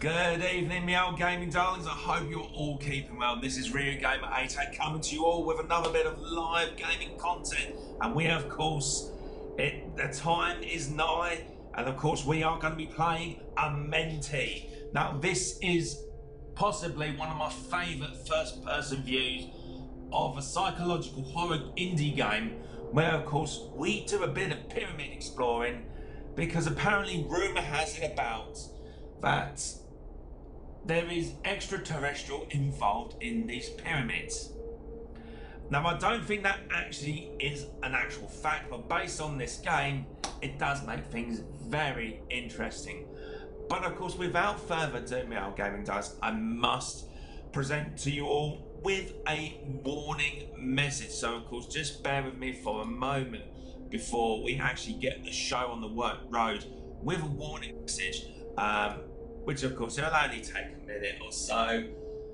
Good evening, me old gaming darlings. I hope you're all keeping well. This is RyuGamer88 coming to you all with another bit of live gaming content. And we, of course, the time is nigh. And of course, we are going to be playing Amenti. Now, this is possibly one of my favourite first-person views of a psychological horror indie game where, of course, we do a bit of pyramid exploring because apparently rumour has it about that there is extraterrestrial involved in these pyramids. Now, I don't think that actually is an actual fact, but based on this game, it does make things very interesting. But of course, without further ado, my old gaming dice, I must present to you all with a warning message. So of course, just bear with me for a moment before we actually get the show on the road with a warning message. Which of course it'll only take a minute or so.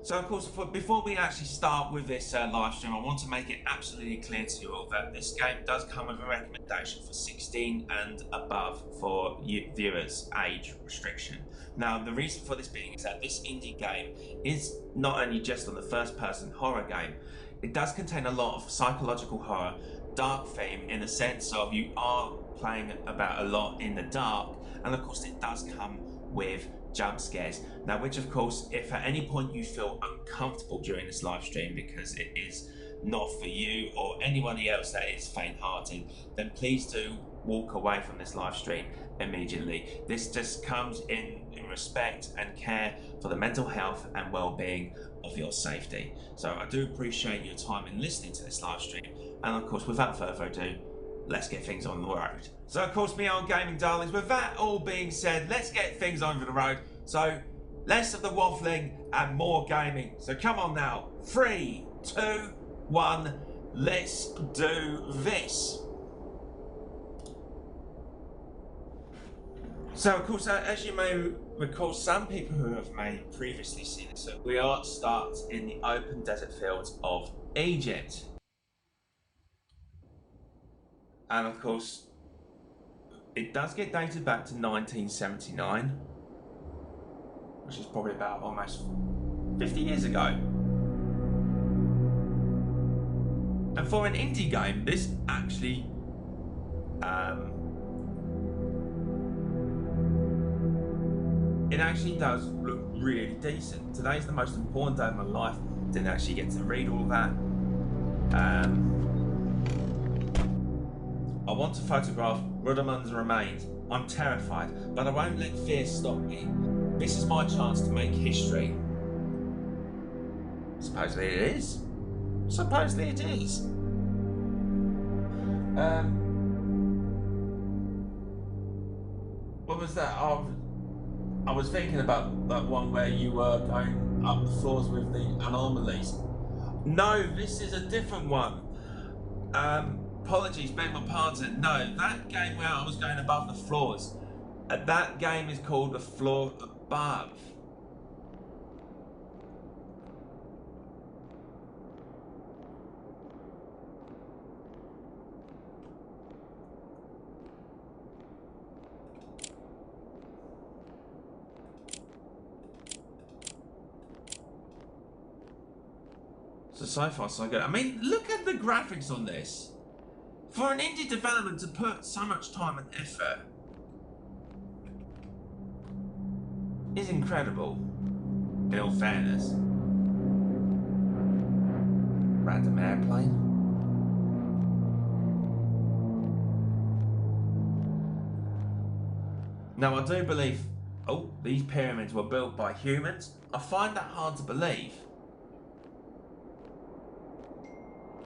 So of course, before we actually start with this live stream, I want to make it absolutely clear to you all that this game does come with a recommendation for 16 and above for viewers, age restriction. Now, the reason for this being is that this indie game is not only just on the first-person horror game, it does contain a lot of psychological horror, dark theme, in the sense of you are playing about a lot in the dark, and of course it does come with jump scares. Now, which of course, if at any point you feel uncomfortable during this live stream because it is not for you or anybody else that is faint-hearted, then please do walk away from this live stream immediately. This just comes in respect and care for the mental health and well-being of your safety. So I do appreciate your time in listening to this live stream, and of course, without further ado, let's get things on the road. So of course, me old gaming darlings, with that all being said, let's get things over the road. So less of the waffling and more gaming. So come on now, 3, 2, 1, let's do this. So of course, as you may recall, some people who have may previously seen it, so we are start in the open desert fields of Egypt. And of course, it does get dated back to 1979, which is probably about almost 50 years ago. And for an indie game, this actually it actually does look really decent. Today's the most important day of my life. Didn't actually get to read all that. I want to photograph Rudderman's remains. I'm terrified, but I won't let fear stop me. This is my chance to make history. Supposedly it is. Supposedly it is. What was that? I was thinking about that one where you were going up the floors with the anomalies. No, this is a different one. Apologies, beg my pardon. No, that game where I was going above the floors, that game is called The Floor Above. So far so good. I mean, look at the graphics on this. For an indie development to put so much time and effort is incredible, in all fairness. Random airplane. Now, I do believe, these pyramids were built by humans. I find that hard to believe.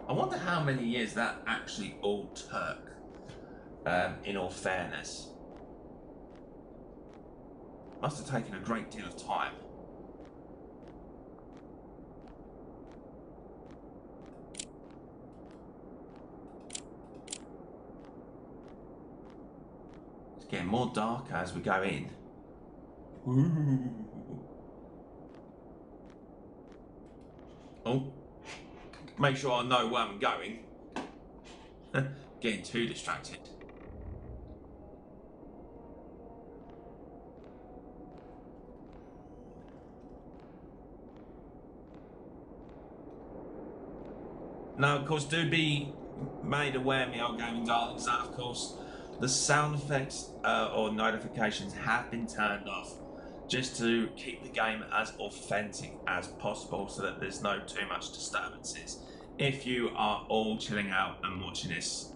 I wonder how many years that actually all took, in all fairness. Must have taken a great deal of time. It's getting more darker as we go in. Ooh. Oh. Make sure I know where I'm going. Getting too distracted. Now, of course, do be made aware, me old gaming darlings, that of course the sound effects or notifications have been turned off just to keep the game as authentic as possible so that there's no too much disturbances if you are all chilling out and watching this.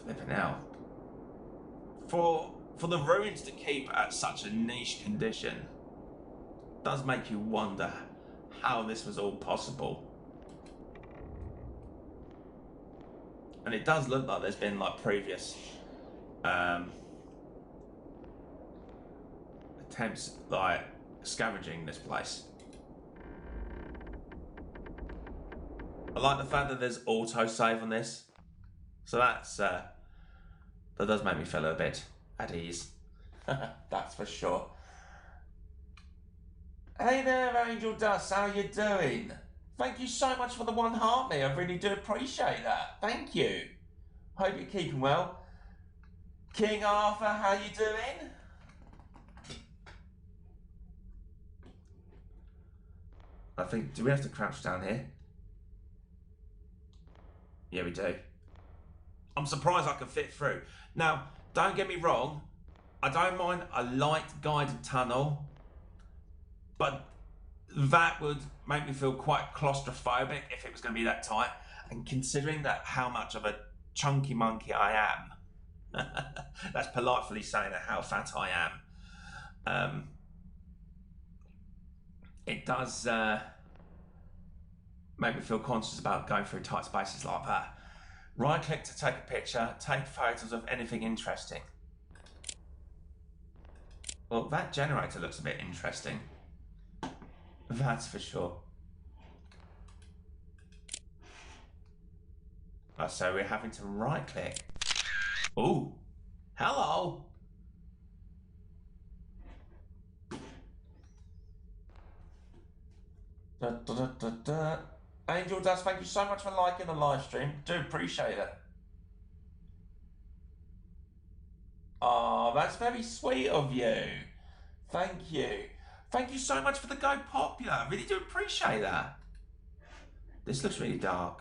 Flipping out. For the ruins to keep at such a niche condition does make you wonder how this was all possible. And it does look like there's been like previous attempts like scavenging this place. I like the fact that there's auto save on this, so that's that does make me feel a bit at ease. That's for sure. Hey there, Angel Dust, how you doing? Thank you so much for the 1 heart, me. I really do appreciate that. Thank you. Hope you're keeping well. King Arthur, how you doing? I think, do we have to crouch down here? Yeah, we do. I'm surprised I can fit through. Now, don't get me wrong. I don't mind a light guided tunnel, but that would make me feel quite claustrophobic if it was going to be that tight. And considering that how much of a chunky monkey I am, that's politely saying that how fat I am. It does make me feel conscious about going through tight spaces like that. Right click to take a picture, take photos of anything interesting. Well, that generator looks a bit interesting. That's for sure. Oh, so we're having to right click. Ooh, hello. Da, da, da, da, da. Angel Dust, thank you so much for liking the live stream. Do appreciate it. Oh, that's very sweet of you. Thank you. Thank you so much for the Go Popular. I really do appreciate that. This looks really dark.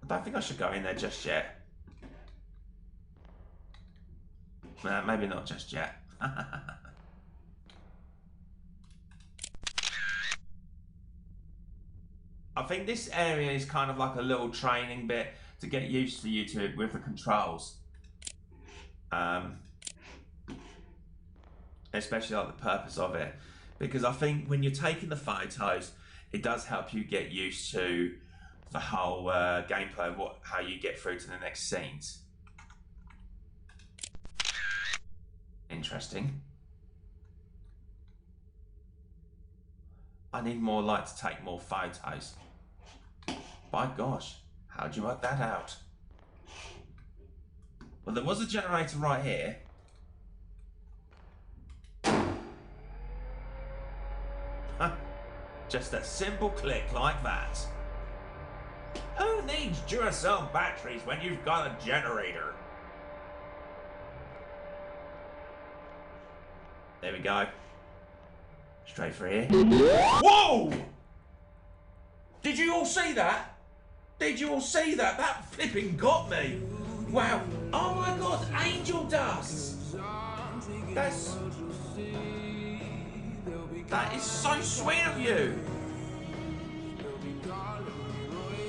I don't think I should go in there just yet. Nah, maybe not just yet. I think this area is kind of like a little training bit to get used to YouTube with the controls. Especially like the purpose of it. Because I think when you're taking the photos, it does help you get used to the whole gameplay of how you get through to the next scenes. Interesting. I need more light to take more photos. By gosh, how'd you work that out? Well, there was a generator right here. Just a simple click like that. Who needs Duracell batteries when you've got a generator? There we go. Straight for here. Whoa! Did you all see that? Did you all see that? That flipping got me. Wow. Oh my god, Angel Dust. That is so sweet of you.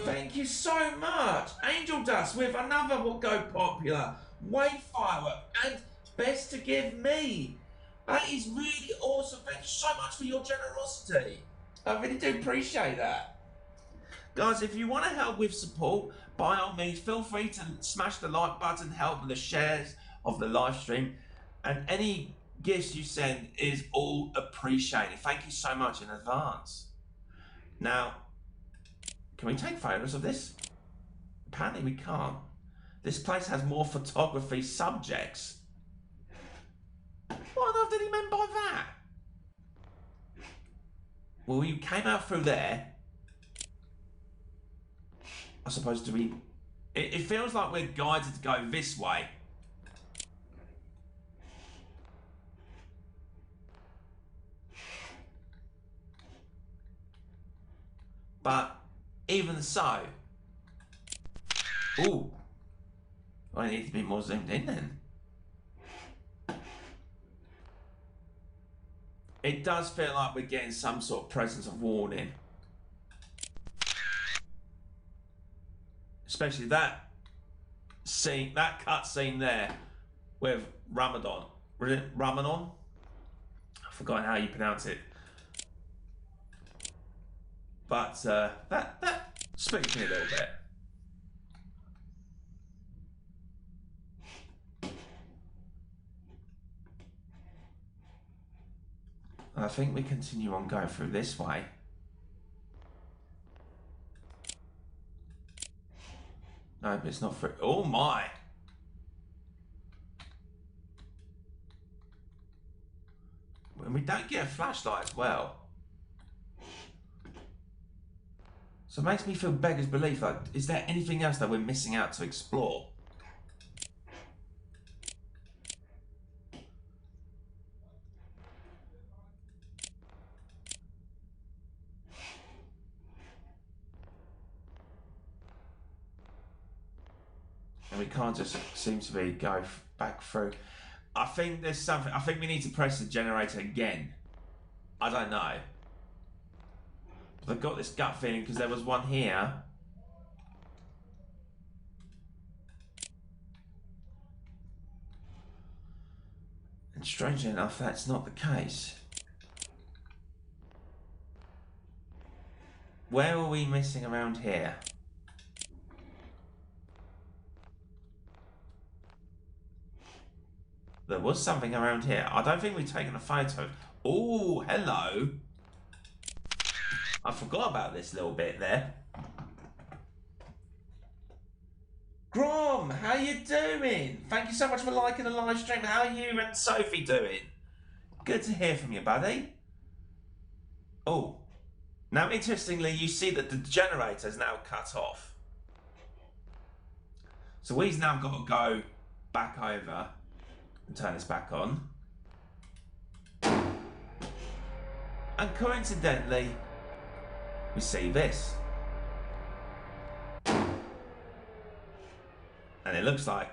Thank you so much. Angel Dust with another will go popular. Wave firework and best to give me. That is really awesome. Thank you so much for your generosity. I really do appreciate that. Guys, if you want to help with support, by all means, feel free to smash the like button, help with the shares of the live stream, and any gifts you send is all appreciated. Thank you so much in advance. Now, can we take photos of this? Apparently we can't. This place has more photography subjects. What on earth did he mean by that? Well, you came out through there. I suppose it feels like we're guided to go this way. But even so, ooh, I need to be more zoomed in then. It does feel like we're getting some sort of presence of warning. Especially that scene, that cut scene there with Ramadan. Ramadan? I forgot how you pronounce it. But that spooked me a little bit. I think we continue on going through this way. No, but it's not free. Oh my! And we don't get a flashlight as well. So it makes me feel beggars belief. Like, is there anything else that we're missing out to explore? And we can't just seem to be go back through. I think there's something. I think we need to press the generator again. I don't know. But I've got this gut feeling because there was one here. And strangely enough, that's not the case. Where are we missing around here? There was something around here. I don't think we've taken a photo. Oh, hello. I forgot about this little bit there. Grom, how you doing? Thank you so much for liking the live stream. How are you and Sophie doing? Good to hear from you, buddy. Oh, now interestingly, you see that the generator is now cut off. So we've now got to go back over and turn this back on. And coincidentally, we see this. And it looks like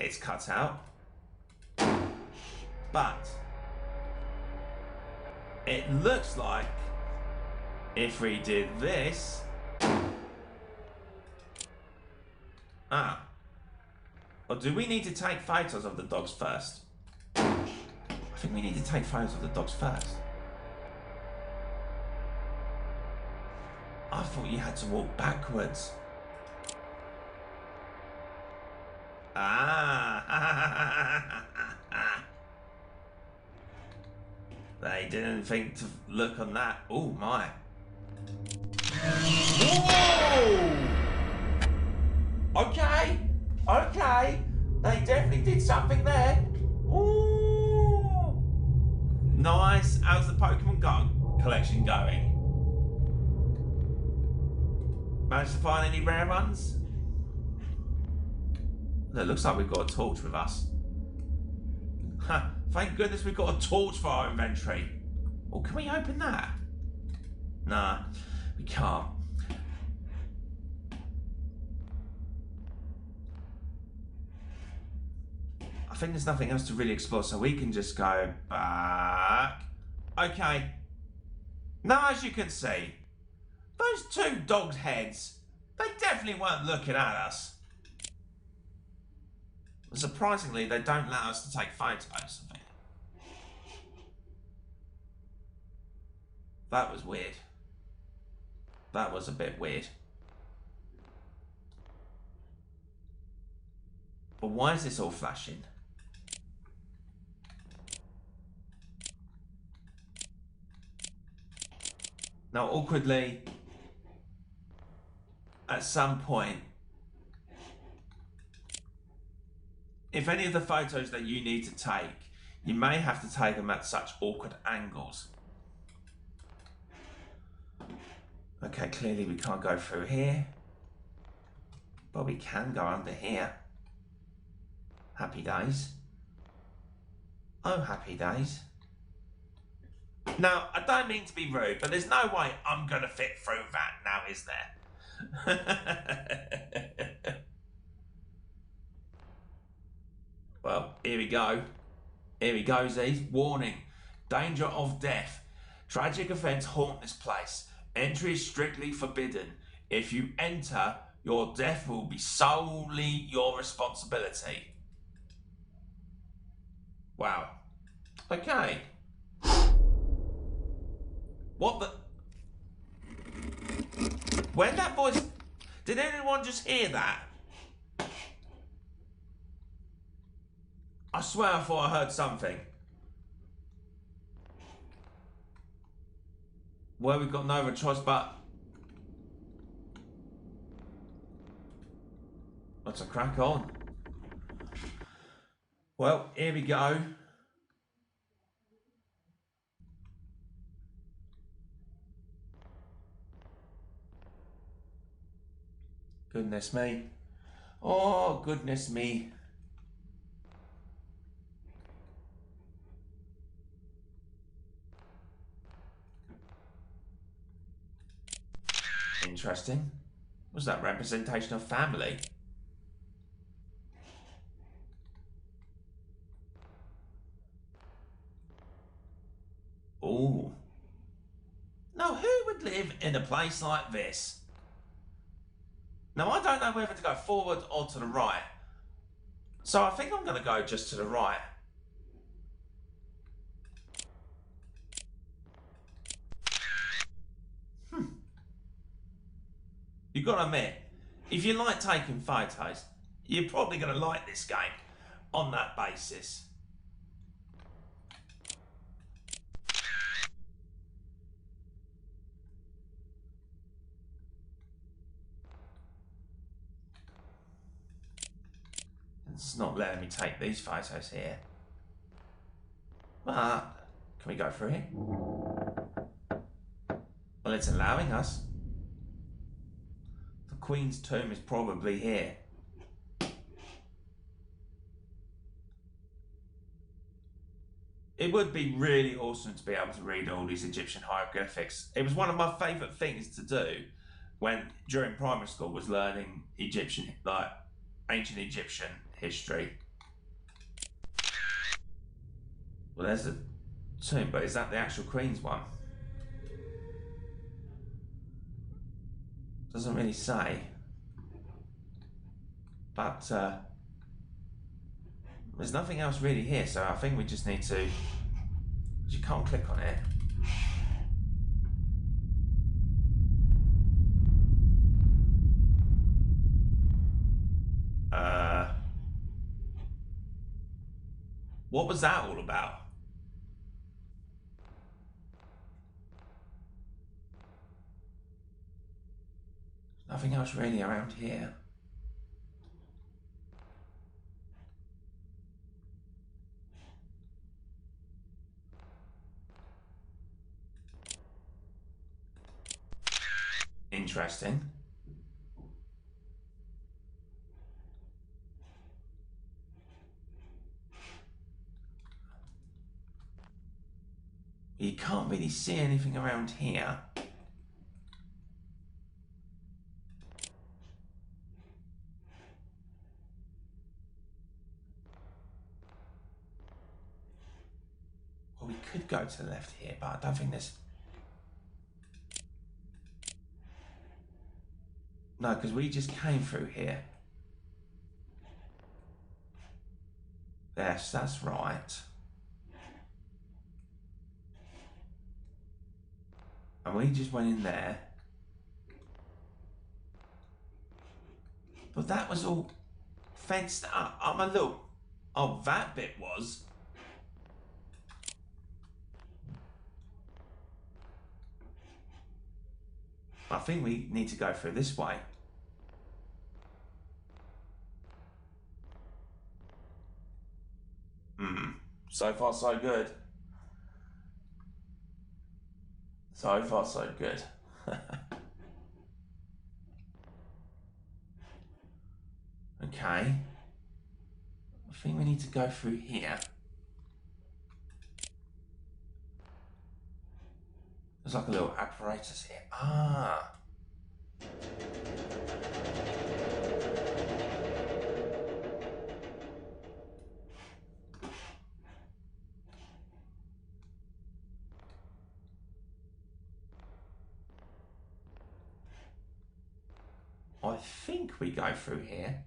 it's cut out. But it looks like if we did this. Or do we need to take photos of the dogs first? I think we need to take photos of the dogs first. I thought you had to walk backwards. They didn't think to look on that. Oh my. Whoa! Okay. Okay. They definitely did something there. Ooh. Nice. How's the Pokemon collection going? Managed to find any rare ones? It looks like we've got a torch with us. Ha, thank goodness we've got a torch for our inventory. Oh, can we open that? Nah, we can't. I think there's nothing else to really explore, so we can just go back. Okay. Now, as you can see, those two dogs' heads, they definitely weren't looking at us. Surprisingly, they don't allow us to take photos of it. That was weird. That was a bit weird. But why is this all flashing? Now, awkwardly, at some point, if any of the photos that you need to take, you may have to take them at such awkward angles. Okay, clearly we can't go through here, but we can go under here. Happy days. Oh, happy days. Now, I don't mean to be rude, but there's no way I'm going to fit through that now, is there? Well, here we go. Here he goes, warning. Danger of death. Tragic events haunt this place. Entry is strictly forbidden. If you enter, your death will be solely your responsibility. Wow. Okay. What the... Where'd that voice... Did anyone just hear that? I swear I thought I heard something. Well, we've got no other choice but... Let's crack on. Well, here we go. Goodness me. Oh, goodness me. Interesting. Was that representation of family? Ooh. Now, who would live in a place like this? Now, I don't know whether to go forward or to the right. So I think I'm going to go just to the right. You've got to admit, if you like taking photos, you're probably going to like this game on that basis. It's not letting me take these photos here. But, can we go through here? Well, it's allowing us. The Queen's tomb is probably here. It would be really awesome to be able to read all these Egyptian hieroglyphics. It was one of my favourite things to do when, during primary school, was learning Egyptian, like ancient Egyptian history. Well, there's a tomb, but is that the actual Queen's one? Doesn't really say. But there's nothing else really here, so I think we just need to... You can't click on it. What was that all about? Nothing else really around here. Interesting. You can't really see anything around here. Well, we could go to the left here, but I don't think there's... No, because we just came through here. Yes, that's right. And we just went in there. But that was all fenced up. I'm a little... Oh, that bit was. I think we need to go through this way. So far, so good. So far, so good. Okay. I think we need to go through here. There's like a little apparatus here. Ah. I think we go through here.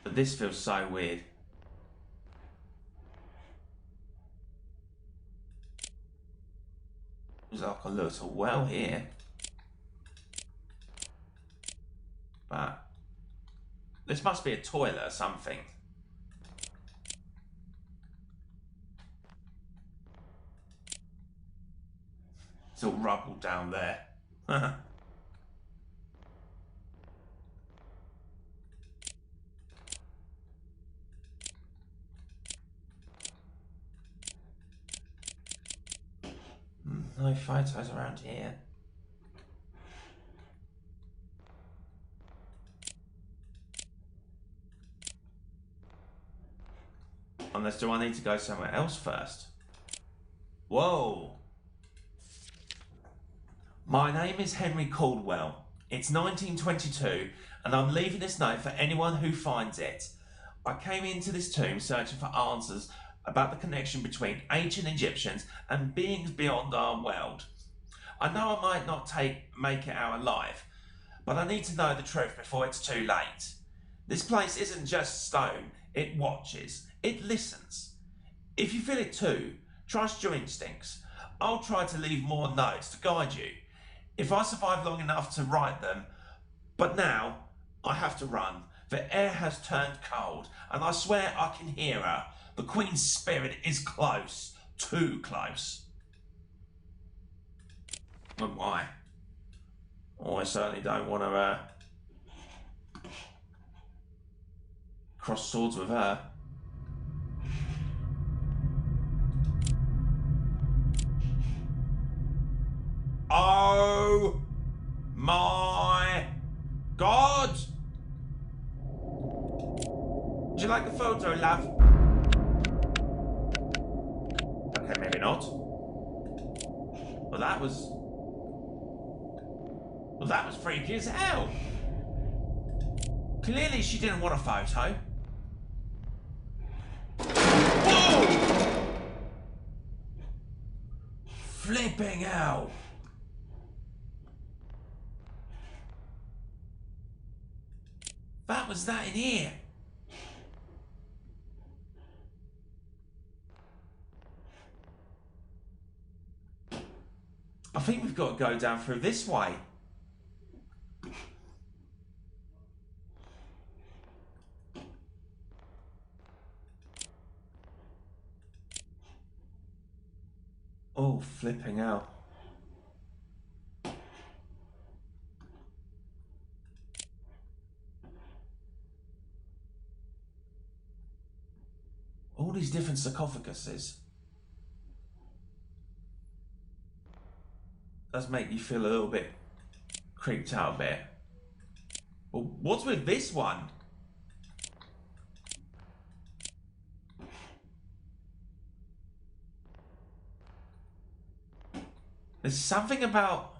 But this feels so weird. There's like a little well here. But this must be a toilet or something. It's all rubble down there. No photos around here. Unless, do I need to go somewhere else first? Whoa! My name is Henry Caldwell. It's 1922 and I'm leaving this note for anyone who finds it. I came into this tomb searching for answers about the connection between ancient Egyptians and beings beyond our world. I know I might not make it out alive, but I need to know the truth before it's too late. This place isn't just stone, it watches, it listens. If you feel it too, trust your instincts. I'll try to leave more notes to guide you, if I survive long enough to write them. But now, I have to run. The air has turned cold, and I swear I can hear her. The Queen's spirit is close, too close. And why? Oh, I certainly don't want to cross swords with her. Oh my God! Would you like the photo, love? Okay, maybe not. Well, that was freaky as hell. Clearly she didn't want a photo. Whoa! Flipping hell. That was that in here. I think we've got to go down through this way. Oh, flipping out. All these different sarcophaguses. Does make you feel a little bit creeped out a bit. Well, what's with this one? There's something about...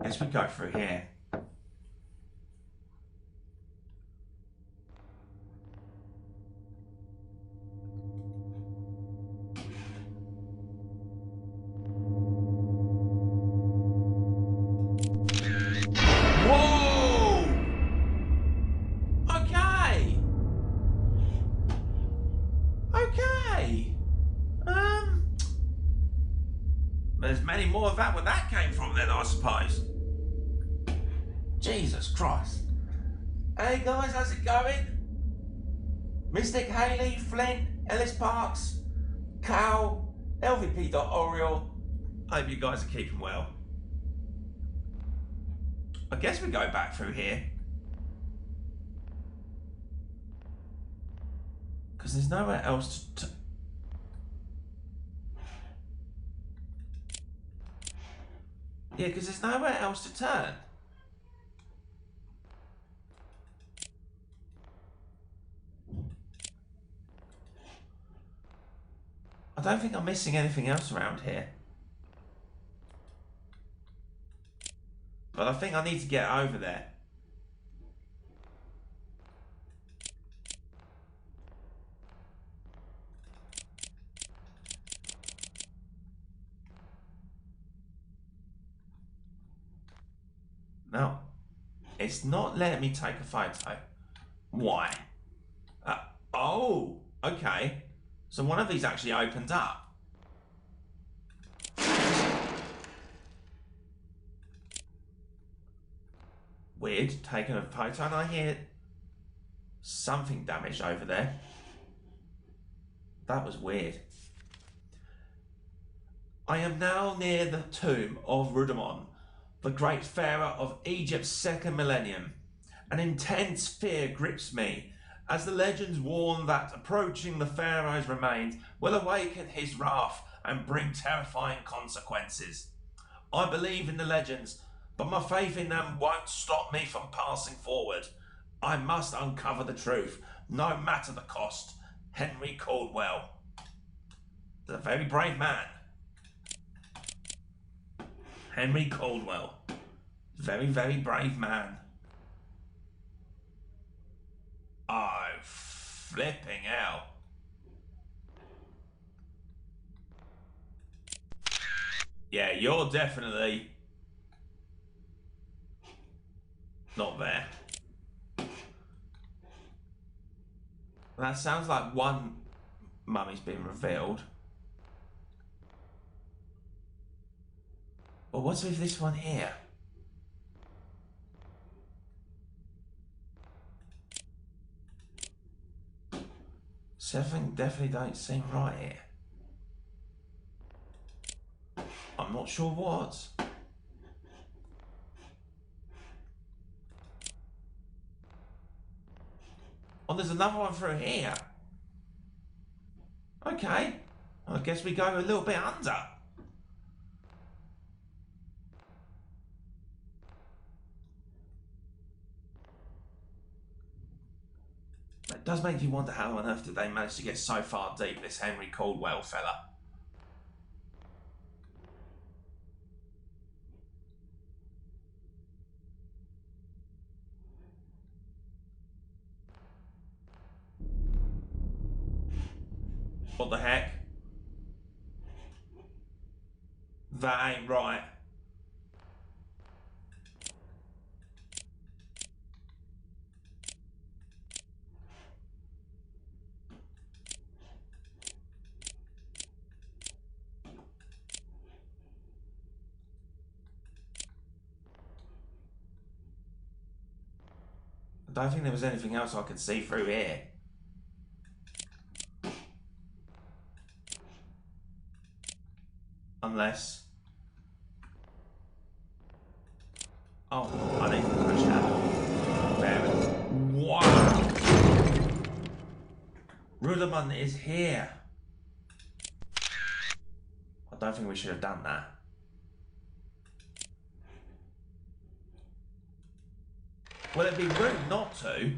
Guess we go through here. Whoa! Okay. Okay. There's many more of that where that came from then, I suppose. Jesus Christ. Hey guys, how's it going? Mystic Haley, Flint, Ellis Parks, Cal, LVP.Oriel. Hope you guys are keeping well. I guess we go back through here. Because there's nowhere else to... Yeah, because there's nowhere else to turn. I don't think I'm missing anything else around here. But I think I need to get over there. No, it's not letting me take a photo. Why? Oh, okay. So one of these actually opened up. Weird, taking a photo and I hear something damaged over there. That was weird. I am now near the tomb of Rudimon, the great pharaoh of Egypt's second millennium. An intense fear grips me, as the legends warn that approaching the pharaoh's remains will awaken his wrath and bring terrifying consequences. I believe in the legends, but my faith in them won't stop me from passing forward. I must uncover the truth, no matter the cost. Henry Caldwell. The very brave man. Henry Caldwell. Very, very brave man. Oh, flipping hell. Yeah, you're definitely not there. That sounds like one mummy's been revealed. But what's with this one here? Something definitely don't seem right here. I'm not sure what. Oh, there's another one through here. Okay. I guess we go a little bit under. It does make you wonder how on earth did they manage to get so far deep, this Henry Caldwell fella. What the heck? That ain't right. I don't think there was anything else I could see through here. Unless... Oh, I need to push that. There we go. Wow! Rudimon is here. I don't think we should have done that. Well, it'd be rude not to.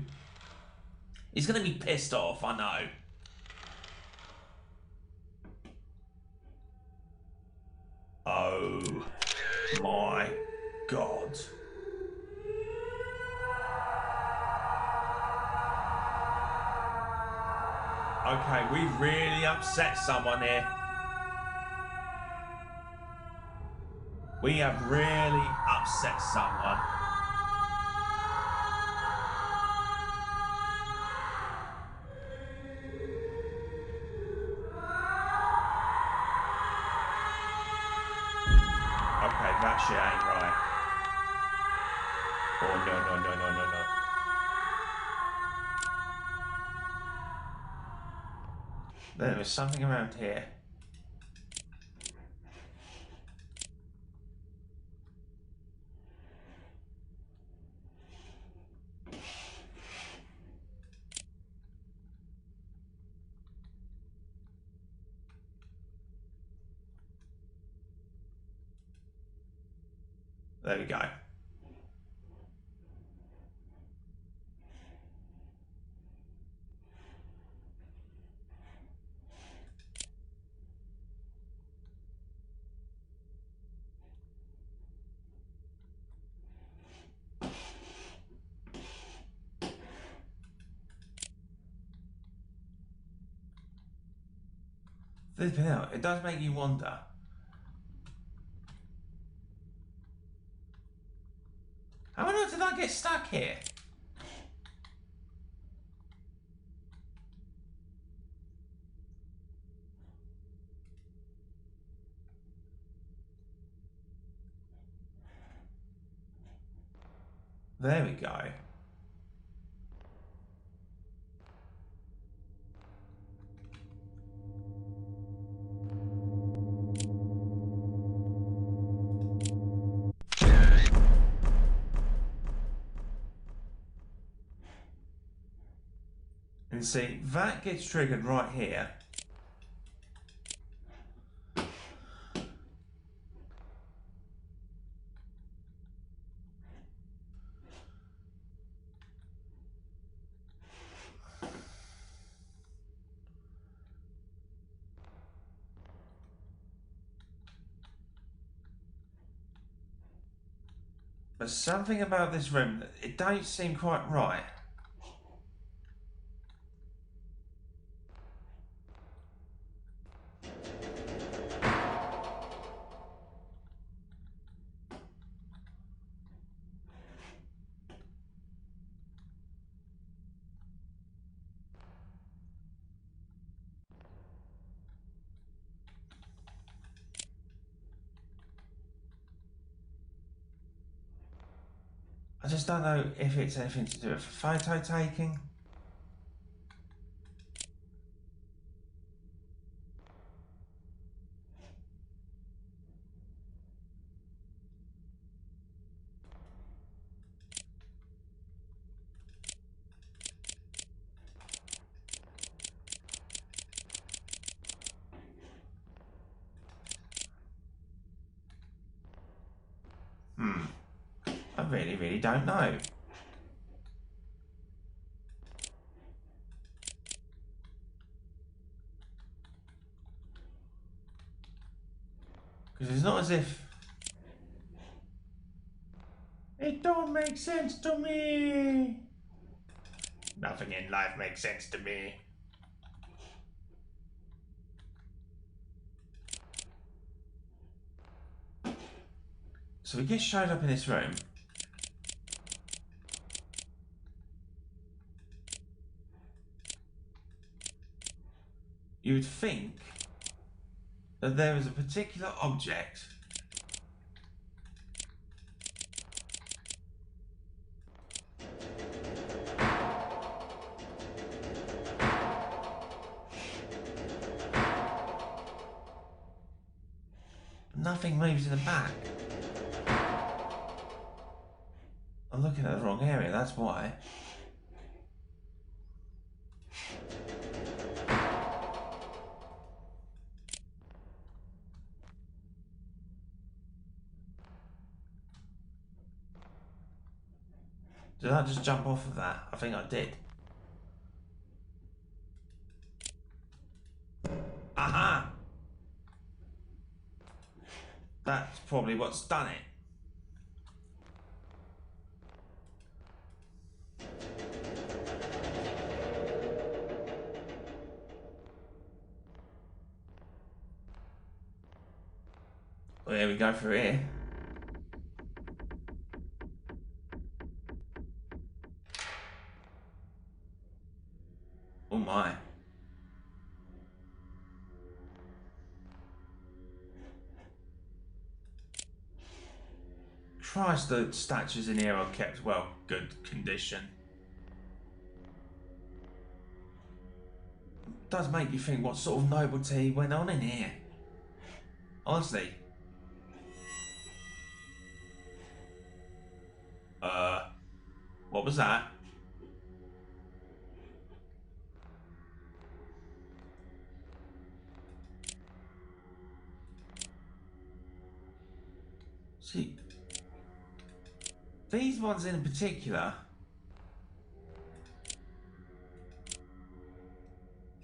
He's going to be pissed off, I know. Oh my God. Okay, we've really upset someone here. We have really upset someone. Okay, that shit ain't right. Oh, no, no, no, no, no, no. There is something around here. There we go. Flipping out, it does make you wonder. How on earth did I get stuck here? There we go. And see, that gets triggered right here. But something about this room, it don't seem quite right. I just don't know if it's anything to do with photo taking. I really don't know. Because it's not as if... It don't make sense to me. Nothing in life makes sense to me. So we get showed up in this room. You would think that there is a particular object nothing moves in the back. I'm looking at the wrong area, that's why. Did I just jump off of that? I think I did. Aha! That's probably what's done it. Well, here we go through here. Oh my. Christ, the statues in here are kept well, good condition. Does make you think what sort of nobility went on in here. Honestly. What was that? See, These ones in particular.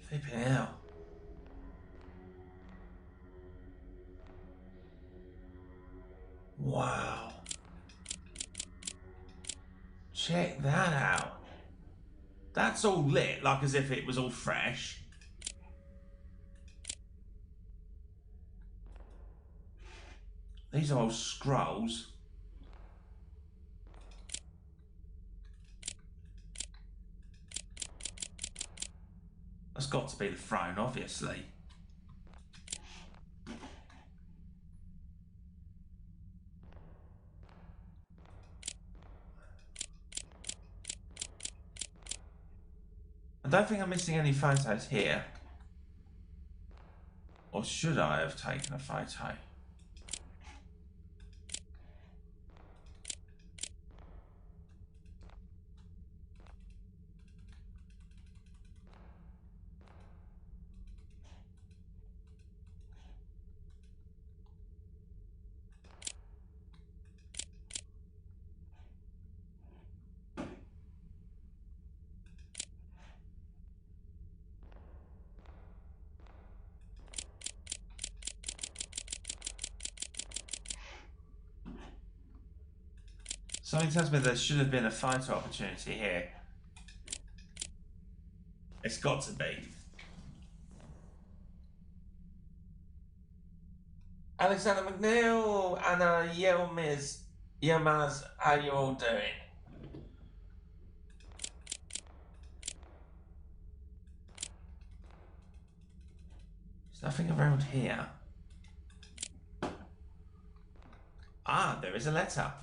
Flipping hell. Wow. Check that out. That's all lit, like as if it was all fresh. These are all scrolls. That's got to be the throne, obviously. I don't think I'm missing any photos here. Or should I have taken a photo? Something tells me there should have been a photo opportunity here. It's got to be. Alexander McNeil, Anna Yilmaz, how you all doing? There's nothing around here. Ah, there is a letter.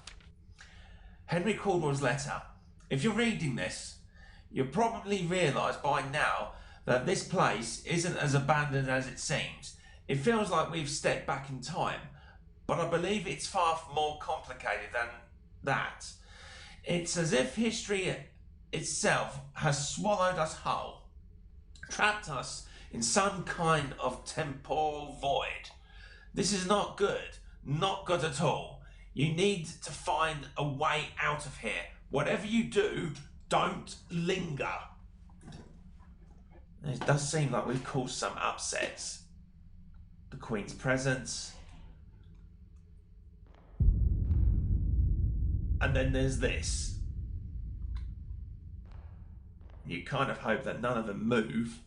Henry Caldwell's letter. If you're reading this, you'll probably realise by now that this place isn't as abandoned as it seems. It feels like we've stepped back in time, but I believe it's far more complicated than that. It's as if history itself has swallowed us whole, trapped us in some kind of temporal void. This is not good at all. You need to find a way out of here. Whatever you do, don't linger. It does seem like we've caused some upsets. The Queen's presence. And then there's this. You kind of hope that none of them move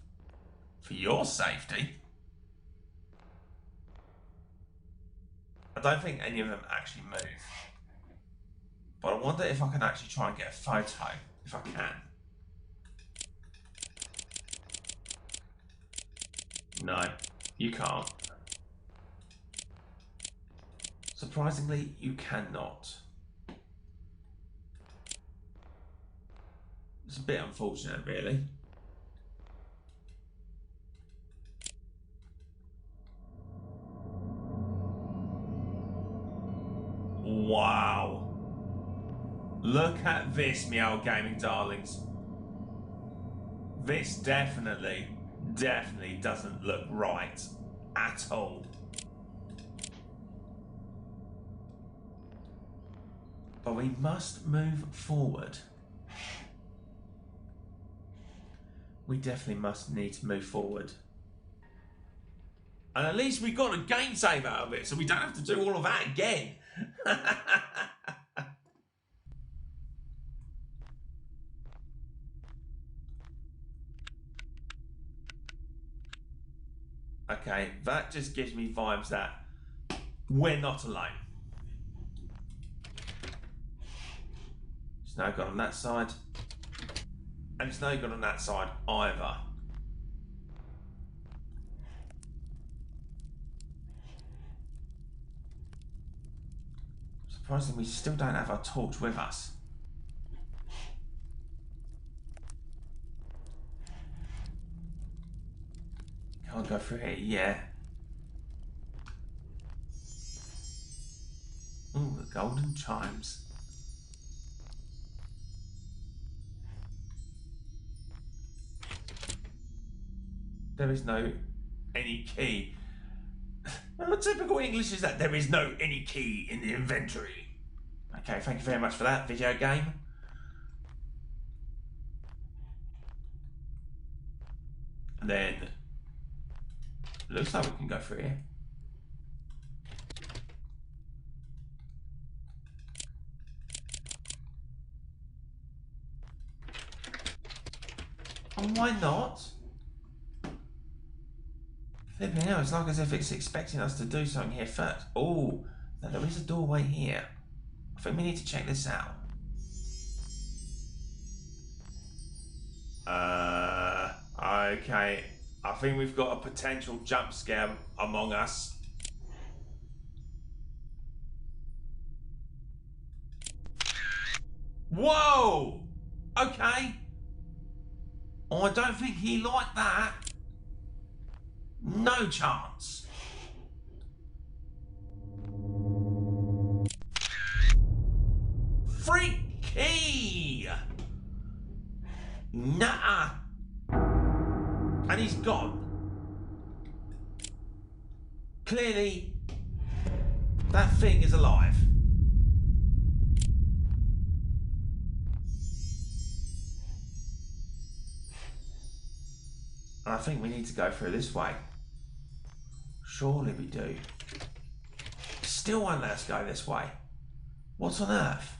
for your safety. I don't think any of them actually move. But I wonder if I can actually try and get a photo, if I can. No, you can't. Surprisingly, you cannot. It's a bit unfortunate, really. Wow. Look at this, Meow Gaming darlings. This definitely doesn't look right at all. But we must move forward. We definitely must need to move forward. And at least we got a game save out of it, so we don't have to do all of that again. Okay, that just gives me vibes that we're not alone. It's no good on that side. And it's no good on that side either. Surprisingly, we still don't have our torch with us. Can't go through here, yeah. Ooh, the golden chimes. There is no any key. Well, typical English is that there is no any key in the inventory. Okay, thank you very much for that, video game. And then, looks like we can go through here. And why not? Flipping hell, it's like as if it's expecting us to do something here first. Oh, now there is a doorway here. I think we need to check this out. Okay. I think we've got a potential jump scare among us. Whoa! Okay. Oh, I don't think he liked that. No chance. Freaky! Nah. And he's gone. Clearly, that thing is alive. And I think we need to go through this way. Surely we do. Still won't let us go this way. What on earth?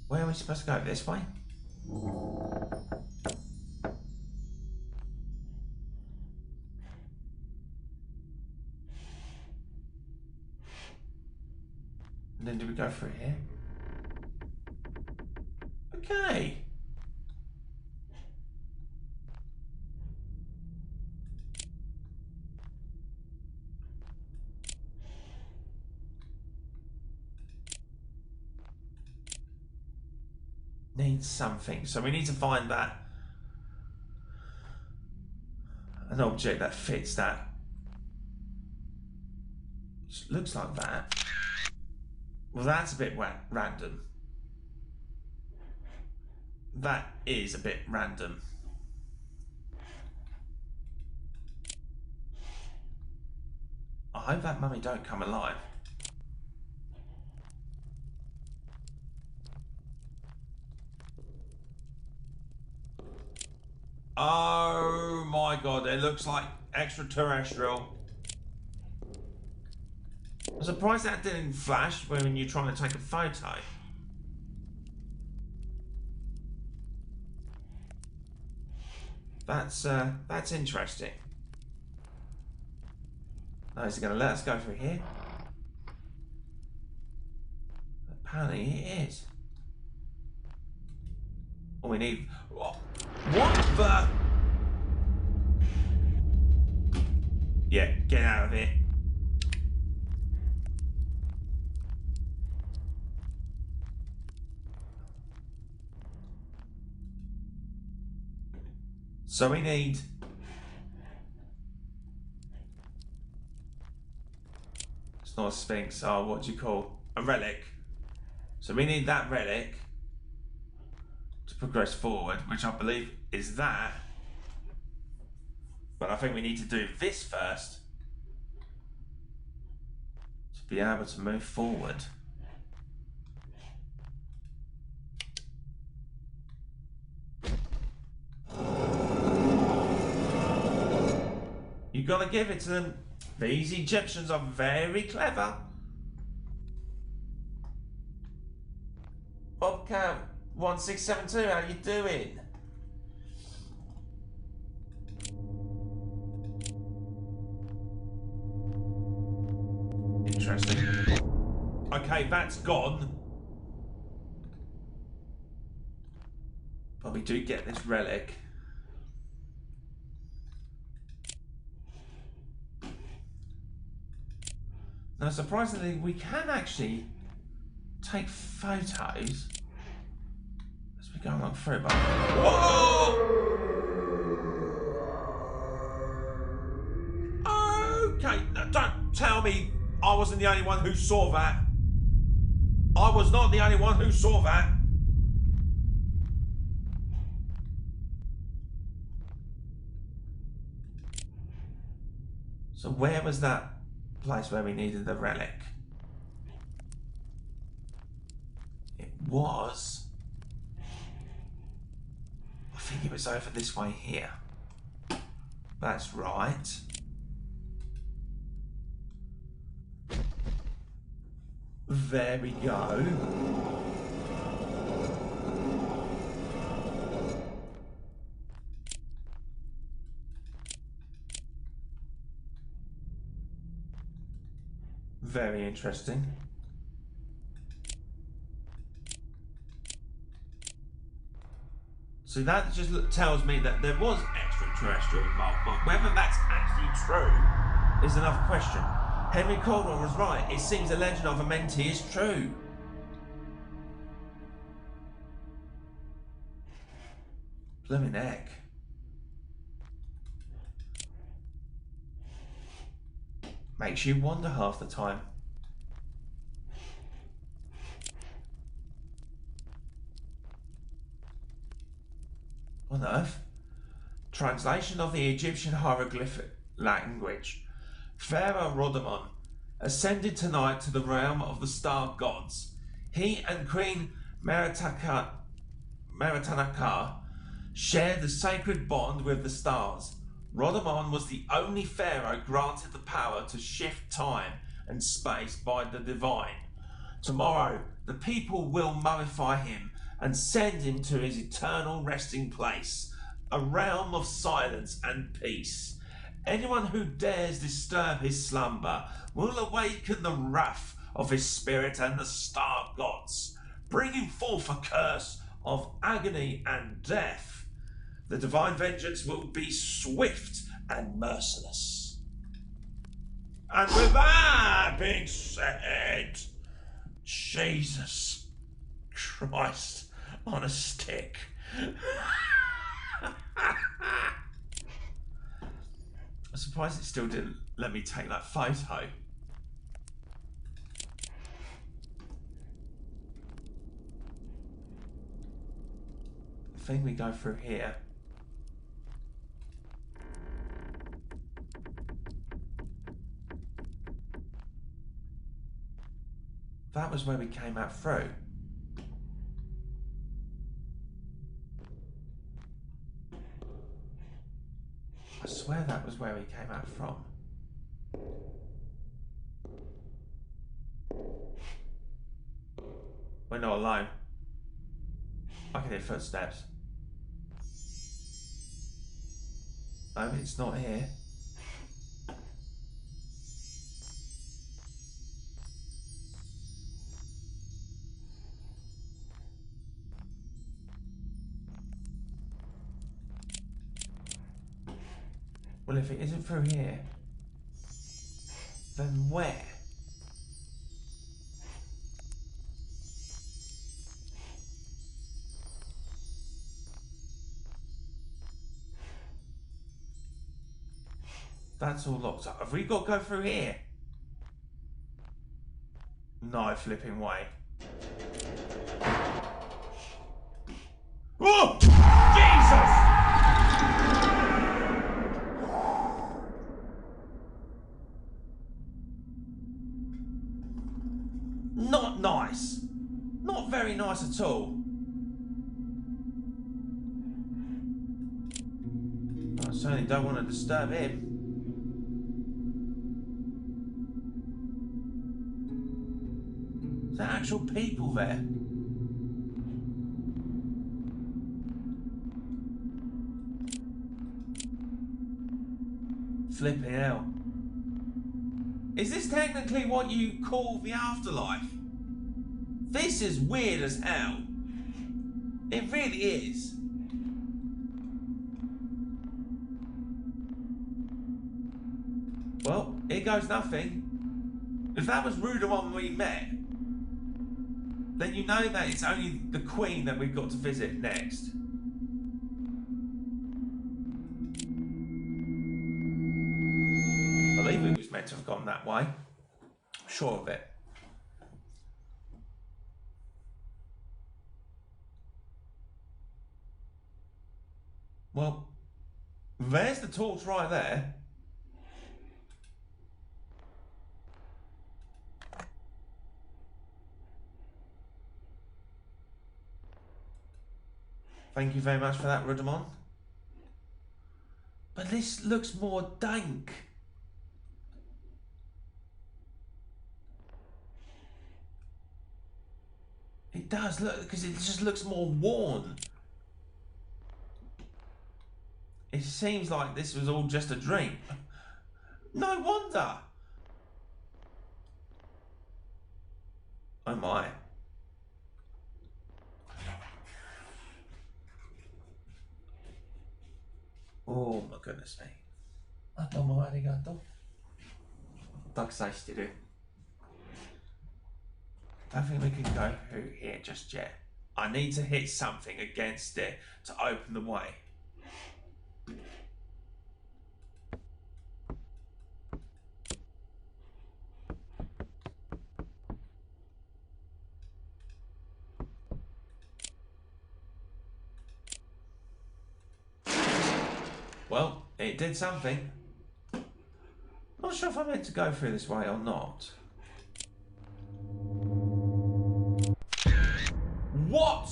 Where are we supposed to go? This way? And then do we go through here? Okay. Needs something. So we need to find that. An object that fits that. Which looks like that. Well, that's a bit random. That is a bit random. I hope that mummy don't come alive. Oh my god, it looks like extraterrestrial. I'm surprised that didn't flash when you're trying to take a photo. That's interesting. Now, is it going to let us go through here? Apparently it is. Oh, we need... What the... Yeah, get out of here. So we need... It's not a sphinx, oh, what do you call? A relic. So we need that relic to progress forward, which I believe is that. But I think we need to do this first to be able to move forward. You've got to give it to them. These Egyptians are very clever. Bobcat 1672, how you doing? Interesting. Okay, that's gone. But we do get this relic. Now, surprisingly, we can actually take photos as we go along through. But whoa! Okay, now don't tell me I wasn't the only one who saw that. I was not the only one who saw that. So where was that place where we needed the relic? It was... I think it was over this way here. That's right. There we go. Very interesting. So that just tells me that there was extraterrestrial involved, but whether that's actually true is another question. Henry Caldwell was right. It seems the legend of Amenti is true. Blooming heck. Makes you wonder half the time. On Earth? Translation of the Egyptian hieroglyphic language. Pharaoh Rodamon ascended tonight to the realm of the star gods. He and Queen Meritanaka shared the sacred bond with the stars. Rodamon was the only pharaoh granted the power to shift time and space by the divine. Tomorrow, the people will mummify him and send him to his eternal resting place, a realm of silence and peace. Anyone who dares disturb his slumber will awaken the wrath of his spirit and the star gods, bringing forth a curse of agony and death. The divine vengeance will be swift and merciless. And with that being said, Jesus Christ on a stick. I'm surprised it still didn't let me take that photo. I think we go through here. That was where we came out through. I swear that was where we came out from. We're not alone. I can hear footsteps. No, it's not here. Well, if it isn't through here, then where? That's all locked up. Have we got to go through here? No flipping way. Oh! Jesus! Not nice. Not very nice at all. I certainly don't want to disturb him. Is there actual people there? Flipping hell. Is this technically what you call the afterlife? This is weird as hell. It really is. Well, here goes nothing. If that was Ruda when we met, then you know that it's only the Queen that we've got to visit next. I believe it was meant to have gone that way. I'm sure of it. Well, there's the torch right there. Thank you very much for that, Rudamon. But this looks more dank. It does look, because it just looks more worn. It seems like this was all just a dream. No wonder. Oh my. Oh my goodness me. あどうもありがとう。たくさんしてる。I don't think we can go through here just yet. I need to hit something against it to open the way. Well, it did something. Not sure if I meant to go through this way or not. What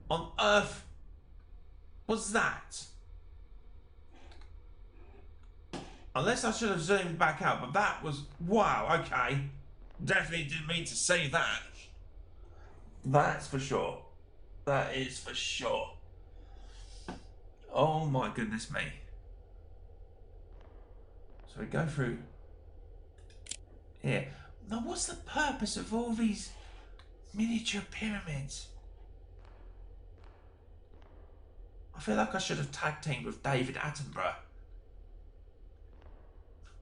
on earth was that? Unless I should have zoomed back out, but that was... Wow, okay. Definitely didn't mean to see that. That's for sure. That is for sure. Oh my goodness me. So we go through here. Now what's the purpose of all these miniature pyramids? I feel like I should have tag teamed with David Attenborough.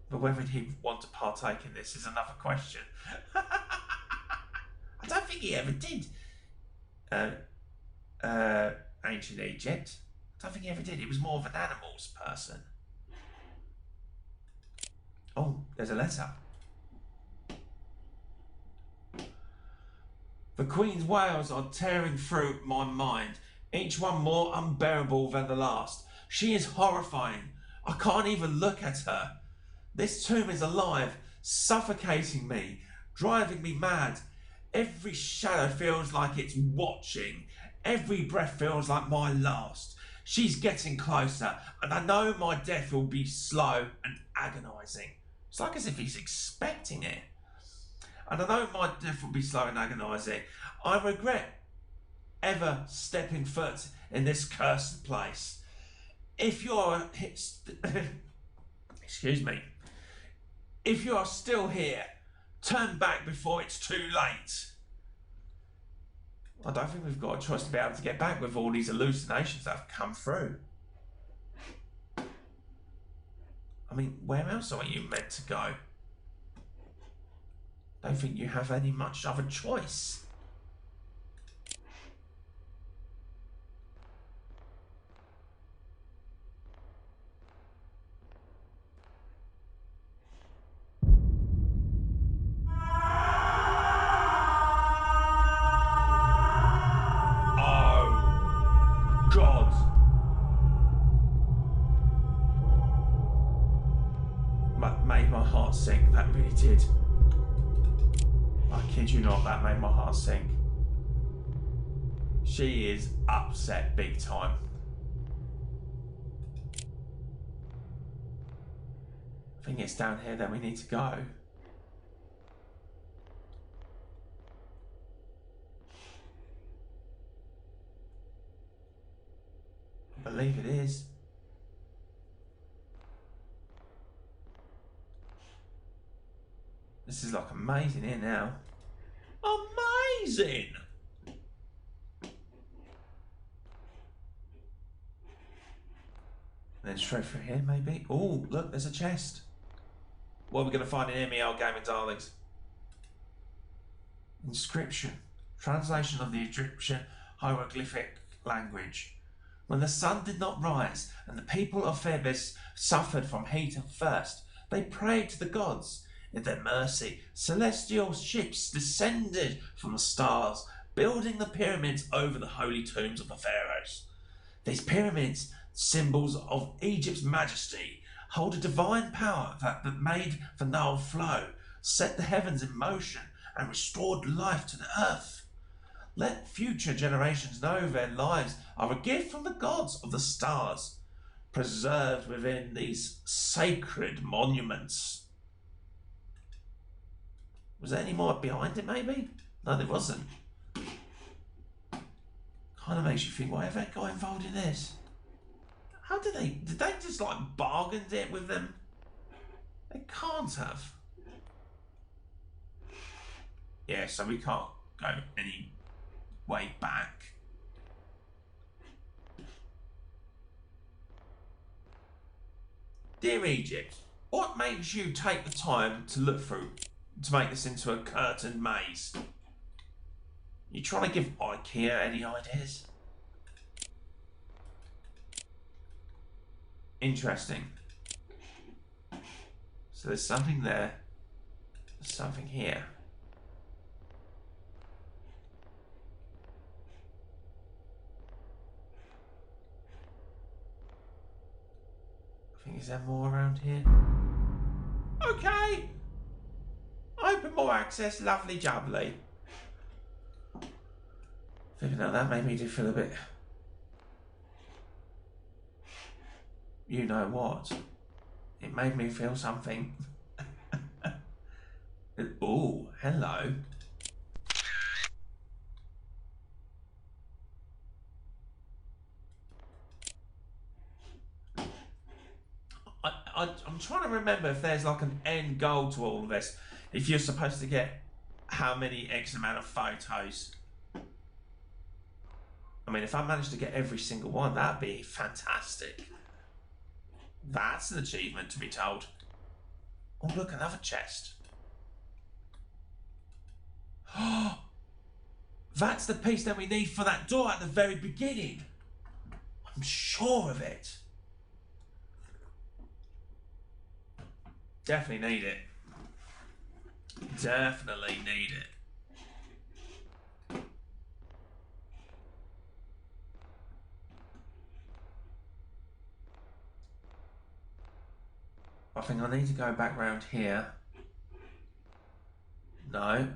But whether he'd want to partake in this is another question. I don't think he ever did. Ancient Egypt. I don't think he ever did. He was more of an animals person. Oh, there's a letter. The Queen's wails are tearing through my mind, each one more unbearable than the last. She is horrifying. I can't even look at her. This tomb is alive, suffocating me, driving me mad. Every shadow feels like it's watching. Every breath feels like my last. She's getting closer, and I know my death will be slow and agonising. It's like as if he's expecting it. And I know my death will be slow and agonising. I regret ever stepping foot in this cursed place. If you're... Excuse me. If you are still here, turn back before it's too late. I don't think we've got a choice to be able to get back with all these hallucinations that have come through. I mean, where else are you meant to go? I don't think you have any much of a choice. Sink, that really did. I kid you not, that made my heart sink. She is upset big time. I think it's down here that we need to go. I believe it is. This is like amazing here now. Amazing! Then straight through here maybe. Oh, look, there's a chest. What are we going to find in here, me old gaming darlings? Inscription. Translation of the Egyptian hieroglyphic language. When the sun did not rise and the people of Thebes suffered from heat and thirst, they prayed to the gods. In their mercy, celestial ships descended from the stars, building the pyramids over the holy tombs of the pharaohs. These pyramids, symbols of Egypt's majesty, hold a divine power that made the Nile flow, set the heavens in motion, and restored life to the earth. Let future generations know their lives are a gift from the gods of the stars, preserved within these sacred monuments. Was there any more behind it, maybe? No, there wasn't. Kind of makes you think, why have they got involved in this? How did they just like bargain it with them? They can't have. Yeah, so we can't go any way back. Dear Egypt, what makes you take the time to look through to make this into a curtained maze? You trying to give IKEA any ideas? Interesting. So there's something there. There's something here. I think, is there more around here? Okay. Open more access, lovely jubbly. Thinking of that made me do feel a bit... You know what? It made me feel something. Oh, hello. I'm trying to remember if there's like an end goal to all of this. If you're supposed to get how many X amount of photos. I mean, if I managed to get every single one, that'd be fantastic. That's an achievement to be told. Oh, look, another chest. Oh, that's the piece that we need for that door at the very beginning. I'm sure of it. Definitely need it. Definitely need it. I think I need to go back round here. No.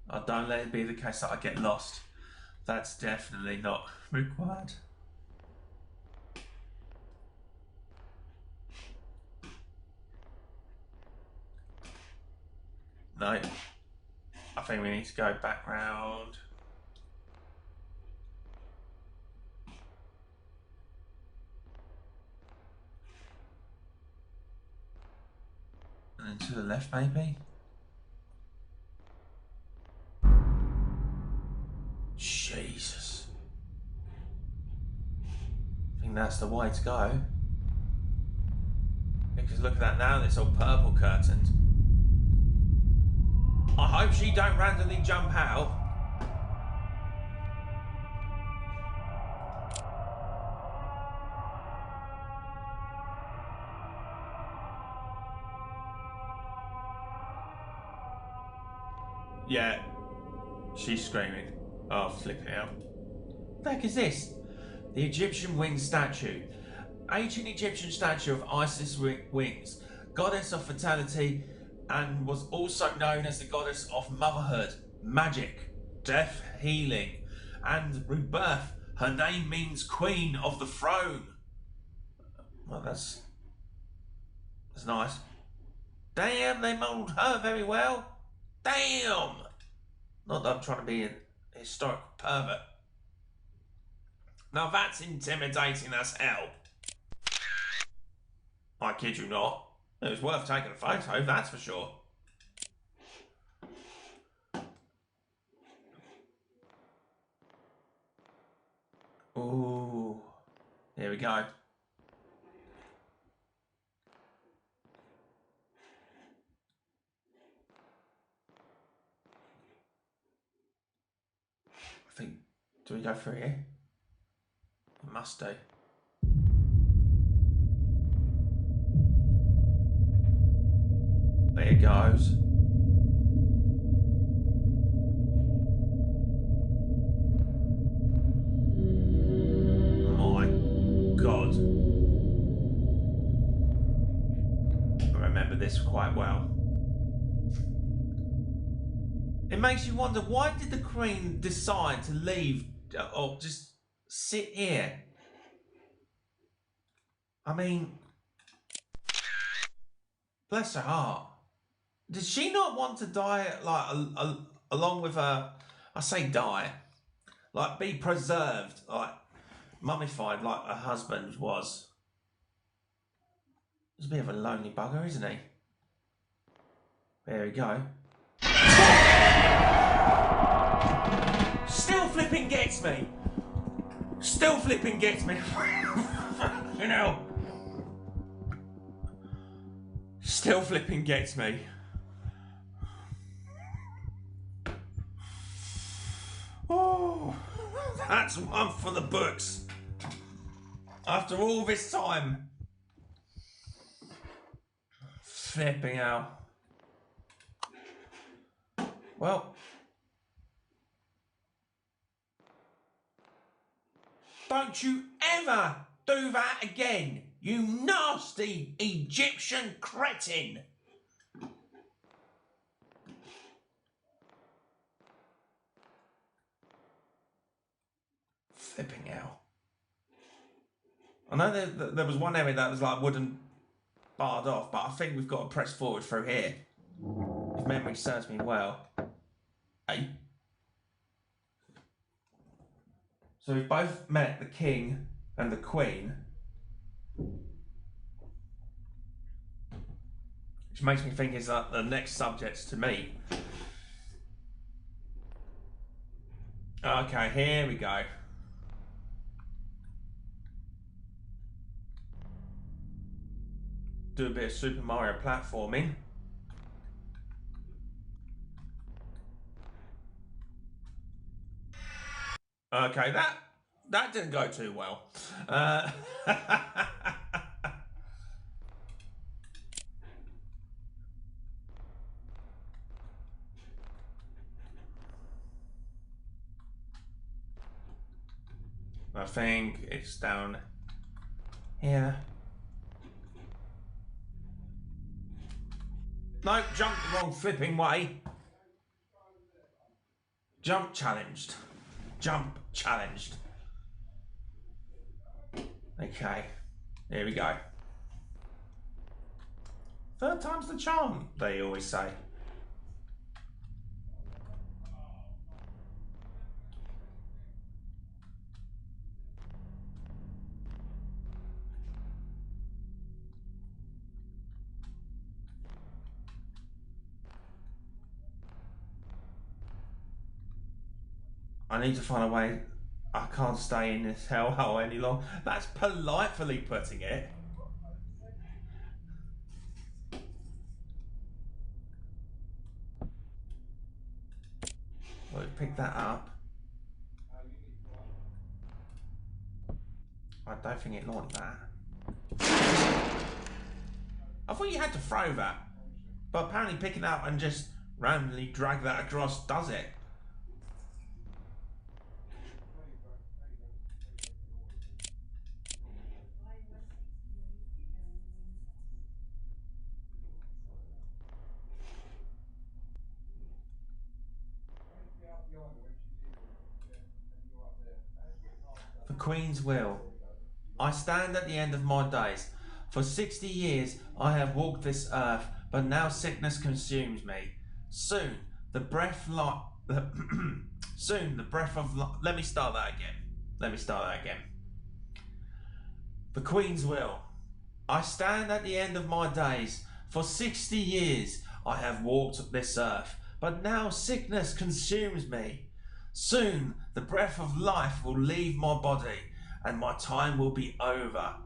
Oh, don't let it be the case that I get lost. That's definitely not required. No. I think we need to go back round. And then to the left, maybe? Jesus. I think that's the way to go. Because look at that now, it's all purple curtained. I hope she don't randomly jump out. Yeah, she's screaming. Oh, flipping out. What the heck is this? The Egyptian winged statue. Ancient Egyptian statue of Isis wings, goddess of fertility, and was also known as the goddess of motherhood, magic, death, healing, and rebirth. Her name means Queen of the Throne. Well, that's nice. Damn, they mould her very well. Damn! Not that I'm trying to be a historic pervert. Now that's intimidating as hell. I kid you not. It was worth taking a photo, that's for sure. Ooh. Here we go. I think, do we go through here? We must do. There it goes. My God. I remember this quite well. It It makes you wonder, why did the Queen decide to leave or just sit here? I mean, bless her heart. Did she not want to die, like, along with her, I say die, like, be preserved, like, mummified like her husband was? He's a bit of a lonely bugger, isn't he? There we go. Still flipping gets me. Still flipping gets me. You know. Still flipping gets me. Oh, that's one for the books. After all this time. Flipping out. Well. Don't you ever do that again, you nasty Egyptian cretin! Flipping out. I know there was one area that was like wooden barred off, but I think we've got to press forward through here. If memory serves me well. Hey. So we've both met the King and the Queen. Which makes me think is the next subjects to meet. Okay, here we go. Do a bit of Super Mario platforming. Okay, that didn't go too well. I think it's down here. No, jump the wrong flipping way. Jump challenged. Jump challenged. Okay, here we go. Third time's the charm, they always say. I need to find a way. I can't stay in this hellhole any longer. That's politely putting it. Well, pick that up. I don't think it liked that. I thought you had to throw that. But apparently picking it up and just randomly drag that across does it. The Queen's will. I stand at the end of my days. For 60 years I have walked this earth, but now sickness consumes me. Soon the breath of Let me start that again. The Queen's will. I stand at the end of my days. For 60 years I have walked this earth, but now sickness consumes me. Soon the breath of life will leave my body, and my time will be over.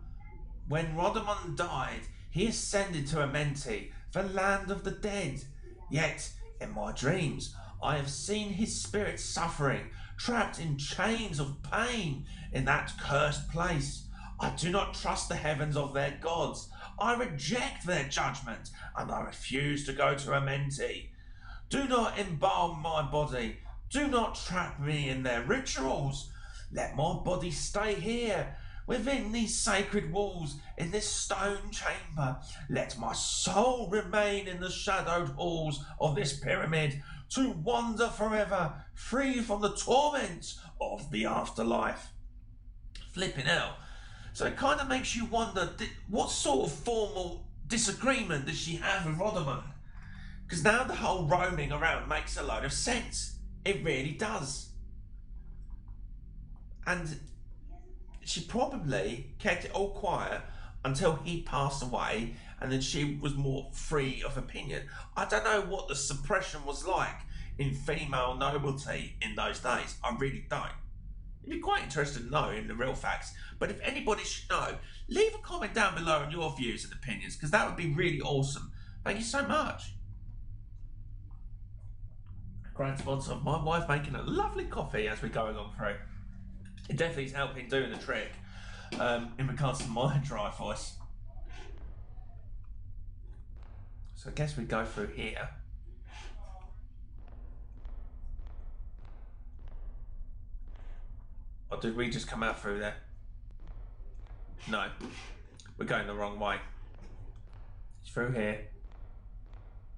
When Rodamon died, he ascended to Amenti, the land of the dead. Yet, in my dreams, I have seen his spirit suffering, trapped in chains of pain in that cursed place. I do not trust the heavens of their gods. I reject their judgment, and I refuse to go to Amenti. Do not embalm my body. Do not trap me in their rituals. Let my body stay here, within these sacred walls, in this stone chamber. Let my soul remain in the shadowed halls of this pyramid, to wander forever, free from the torment of the afterlife. Flipping hell. So it kind of makes you wonder, what sort of formal disagreement does she have with Rodderman? Because now the whole roaming around makes a load of sense. It really does. And she probably kept it all quiet until he passed away, and then she was more free of opinion. I don't know what the suppression was like in female nobility in those days. I really don't. It'd be quite interesting to know in the real facts. But if anybody should know, leave a comment down below on your views and opinions, because that would be really awesome. Thank you so much. Grand sponsor of my wife making a lovely coffee as we go along through. It definitely is helping doing the trick in regards to my dry voice. So I guess we go through here. Or did we just come out through there? No, we're going the wrong way. It's through here.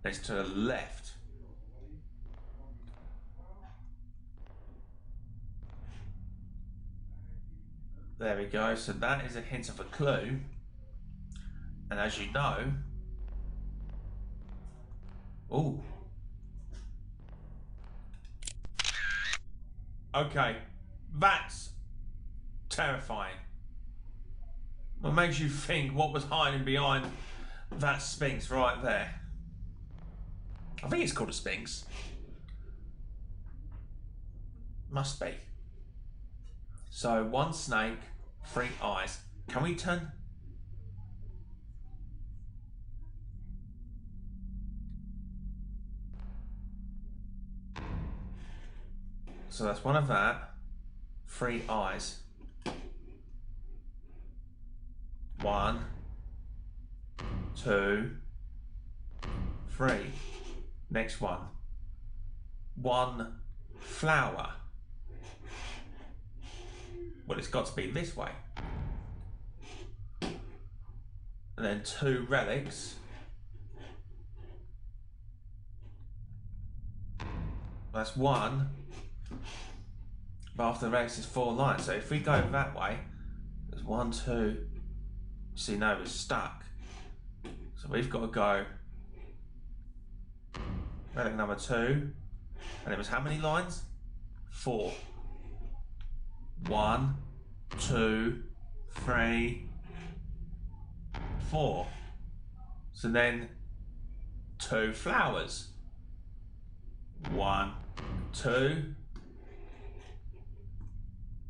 It's to the left. There we go. So that is a hint of a clue. And as you know, oh, okay, that's terrifying. What makes you think what was hiding behind that sphinx right there? I think it's called a sphinx. Must be. So one snake, 3 eyes. Can we turn? So that's one of that. 3 eyes. 1, 2, 3. Next one. 1 flower. Well, it's got to be this way. And then 2 relics. That's 1. But after the relics is 4 lines. So if we go that way, there's 1, 2. See, now it's stuck. So we've got to go relic number 2. And it was how many lines? 4. 1, 2, 3, 4. So then 2 flowers. 1, 2.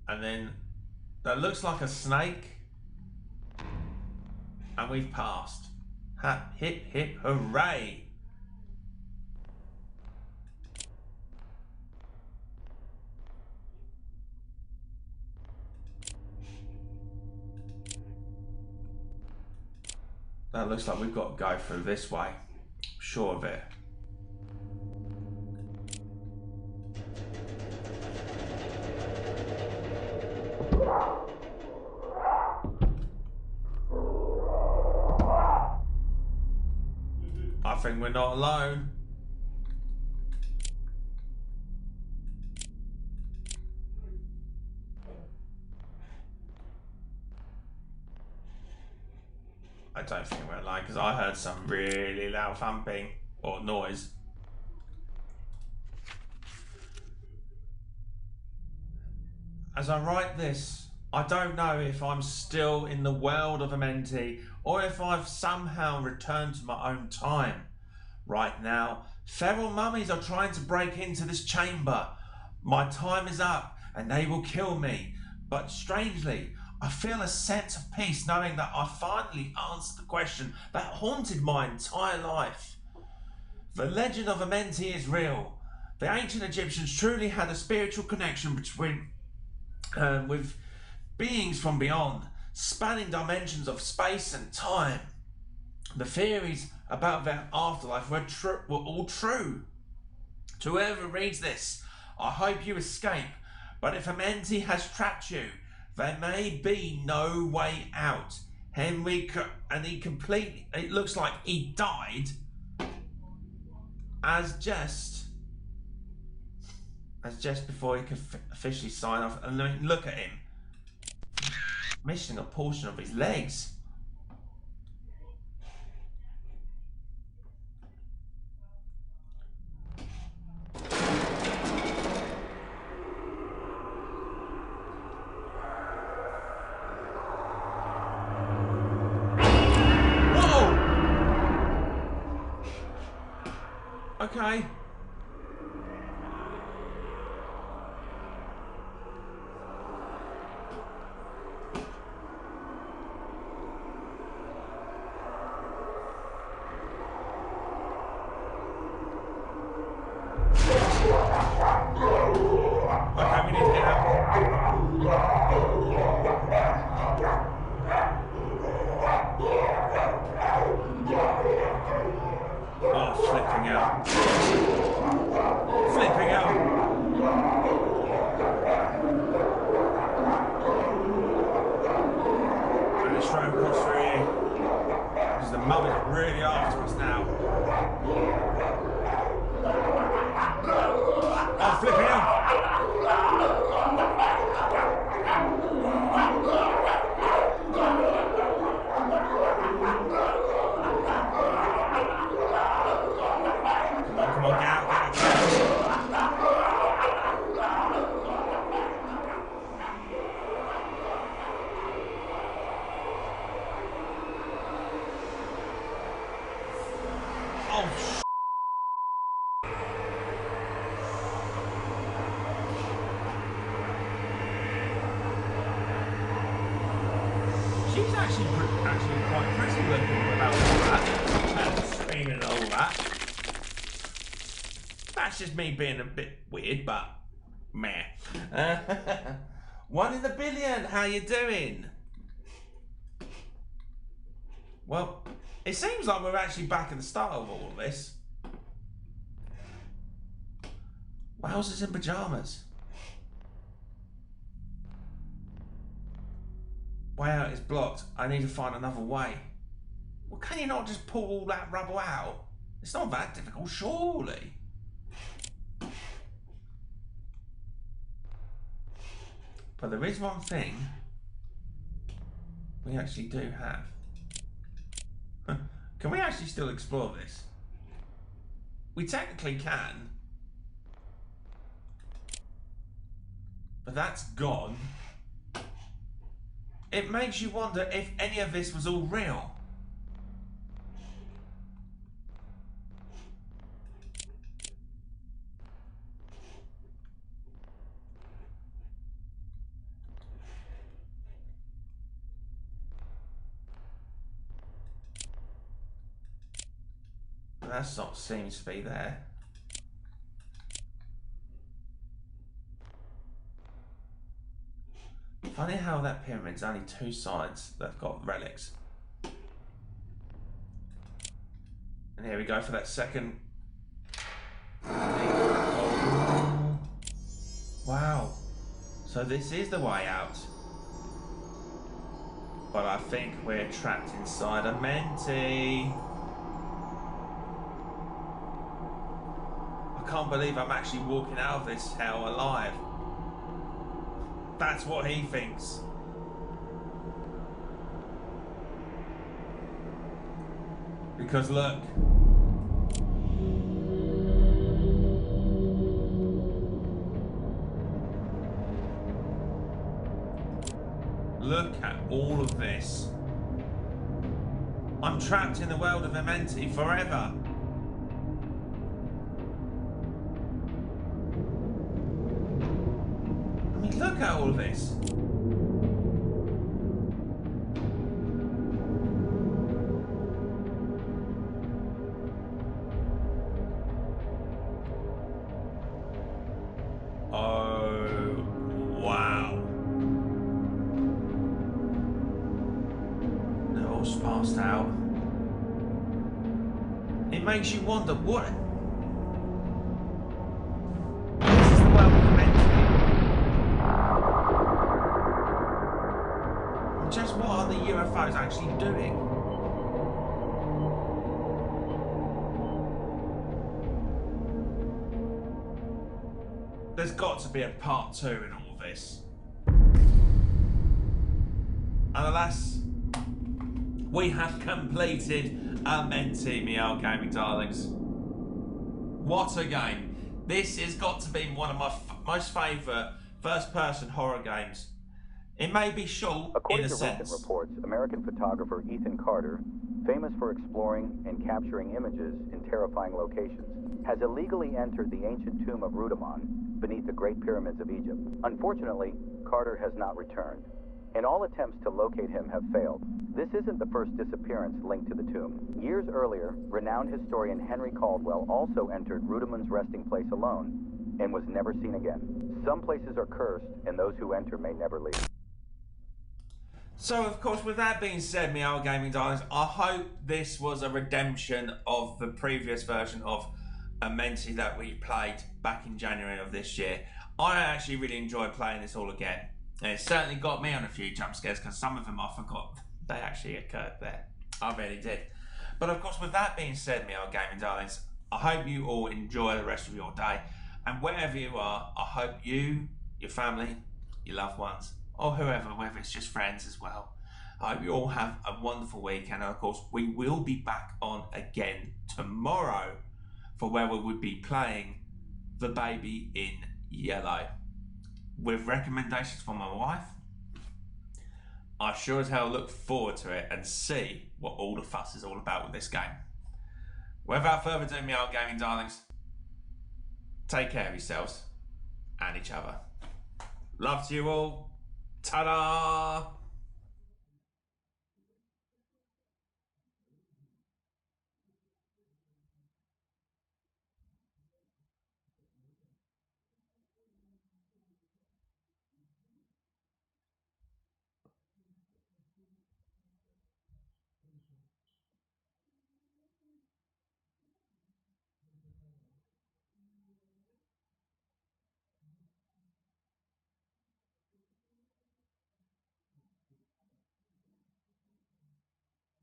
And then that looks like a snake. And we've passed. Hip, hip, hooray. That looks like we've got to go through this way. Sure of it. I think we're not alone. I don't think we're alone because I heard some really loud thumping or noise. As I write this, I don't know if I'm still in the world of Amenti or if I've somehow returned to my own time. Right now, feral mummies are trying to break into this chamber. My time is up and they will kill me. But strangely, I feel a sense of peace knowing that I finally answered the question that haunted my entire life. The legend of Amenti is real. The ancient Egyptians truly had a spiritual connection between with beings from beyond, spanning dimensions of space and time. The theories about their afterlife were all true. To whoever reads this, I hope you escape, but if Amenti has trapped you, there may be no way out. It looks like he died as just That's just before he could officially sign off. And look at him. Missing a portion of his legs. Okay. Okay, we need to get out. Oh, flipping out. Flipping out. I'm just trying to cross through here. Because the mum is really after us now. Oh, flipping out. Come on, get out. Oh, she's actually quite pretty looking without all that. And screaming and all that. That's just me being a bit weird, but meh. 1 in a billion, how you doing? Well, it seems like we're actually back at the start of all of this. Wowzers in pyjamas. Way out is blocked. I need to find another way. Well, can you not just pull all that rubble out? It's not that difficult, surely. But there is one thing we actually do have. Can we actually still explore this? We technically can. But that's gone. It makes you wonder if any of this was all real. That's not seems to be there. Funny how that pyramid's only 2 sides that've got relics. And here we go for that second. Oh. Wow. So this is the way out. But I think we're trapped inside Amenti. I can't believe I'm actually walking out of this hell alive. That's what he thinks. Because look. Look at all of this. I'm trapped in the world of Amenti forever. Look at all this. Oh, wow. They're all sparsed out. It makes you wonder what. Just what are the UFOs actually doing? There's got to be a part 2 in all of this. And alas, we have completed Amenti, me old gaming darlings. What a game. This has got to be one of my most favourite first-person horror games. It may be short in a sense. According to recent reports, American photographer Ethan Carter, famous for exploring and capturing images in terrifying locations, has illegally entered the ancient tomb of Rudimon beneath the Great Pyramids of Egypt. Unfortunately, Carter has not returned, and all attempts to locate him have failed. This isn't the first disappearance linked to the tomb. Years earlier, renowned historian Henry Caldwell also entered Rudimon's resting place alone and was never seen again. Some places are cursed, and those who enter may never leave. So, of course, with that being said, me old gaming darlings, I hope this was a redemption of the previous version of Amenti that we played back in January of this year. I actually really enjoyed playing this all again. And it certainly got me on a few jump scares, because some of them I forgot they actually occurred there. I really did. But of course, with that being said, me old gaming darlings, I hope you all enjoy the rest of your day. And wherever you are, I hope you, your family, your loved ones, or whoever, whether it's just friends as well, I hope you all have a wonderful weekend. And of course, we will be back on again tomorrow for where we would be playing The Baby in Yellow. With recommendations from my wife, I sure as hell look forward to it and see what all the fuss is all about with this game. Without further ado, me old gaming darlings, take care of yourselves and each other. Love to you all. Ta-da!